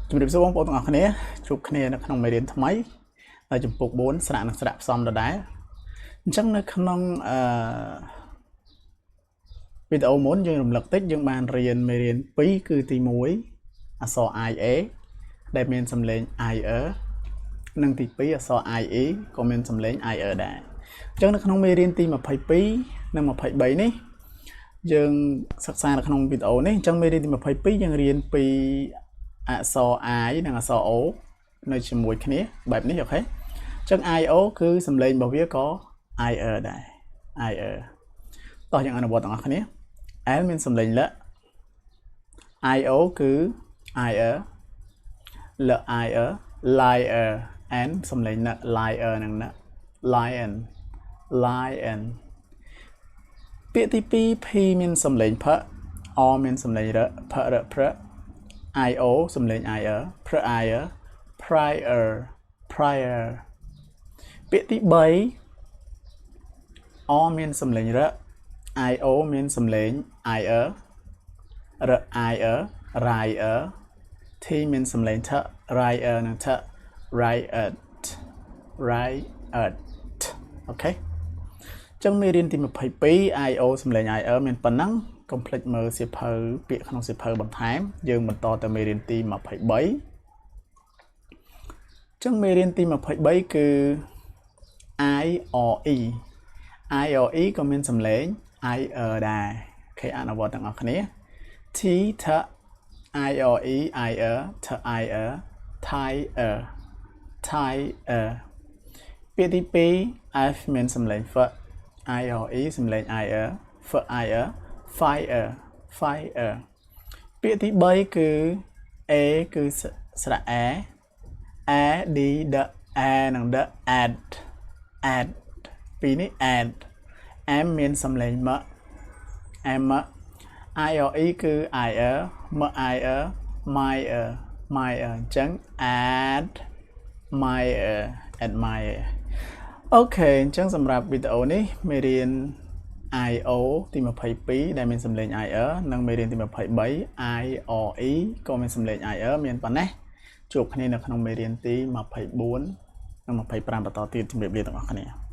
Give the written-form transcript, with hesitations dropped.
ជំរាបសួរបងប្អូនទាំងអស់គ្នាជួបគ្នានៅក្នុងមេរៀនថ្មីហើយចំពោះ4ស្រាក់នឹងស្រាក់ផ្សំដដែលអញ្ចឹងនៅក្នុងវីដេអូមុនយើងរំលឹកតិចយើងបានរៀនមេរៀន2គឺទី1អក្សរ IA ដែលមានសំឡេង IR និងទី2អក្សរ IE ក៏មានសំឡេង IR ដែរអញ្ចឹងនៅក្នុងមេរៀនទី22និង23នេះយើងសិក្សានៅក្នុងវីដេអូនេះអញ្ចឹងមេរៀនទី22យើងរៀនពីអក្សរ I និងអក្សរ O នៅជាមួយគ្នាបែបនេះអូខេអញ្ចឹង IO គឺសំឡេងរបស់វាក៏ IR ដែរ IR តោះយើងអនុវត្តទាំងអស់គ្នា L មានសំឡេងល IO គឺ IR ល IR liar N សំឡេងណ liar និងណ lion lion ពាក្យទី2 P មានសំឡេងផ O មានសំឡេងរ ផរព្រ IO សំឡេង IR ព្រ IR prior prior ពាក្យទី3 O មានសំឡេងរ IO មានសំឡេង IR រ IR rier T មានសំឡេងថ rier និងថ riot riot អូខេអញ្ចឹងមេរៀនទី22 IO សំឡេង IR មានប៉ុណ្ណឹងកុំភ្លេចមើលសៀវភៅពាក្យក្នុងសៀវភៅបន្ថែមយើងបន្តទៅមេរៀនទី23អញ្ចឹងមេរៀនទី23គឺ IRE IRE ក៏មានសំឡេង IR ដែរអូខេអនុវត្តទាំងអស់គ្នា T ថ IRE IR ថ IR tire tire ពាក្យទី2 F មានសំឡេង F IRE សំឡេង IR F IR fire fire ពាក្យទី3គឺ A គឺស្រៈ A A D D A និង D add add ពីនេះ add M មានសំឡេង M M IRE គឺ IR M IR myr myr អញ្ចឹង add myr admire អូខេអញ្ចឹងសម្រាប់វីដេអូនេះមេរៀន IO ទី22ដែលមានសំឡេង IR និងមេរៀនទី23 IRE ក៏មានសំឡេង IR មានប៉ុណ្ណេះជួបគ្នានៅក្នុងមេរៀនទី24និង25បន្តទៀតជម្រាបលាទាំងអស់គ្នា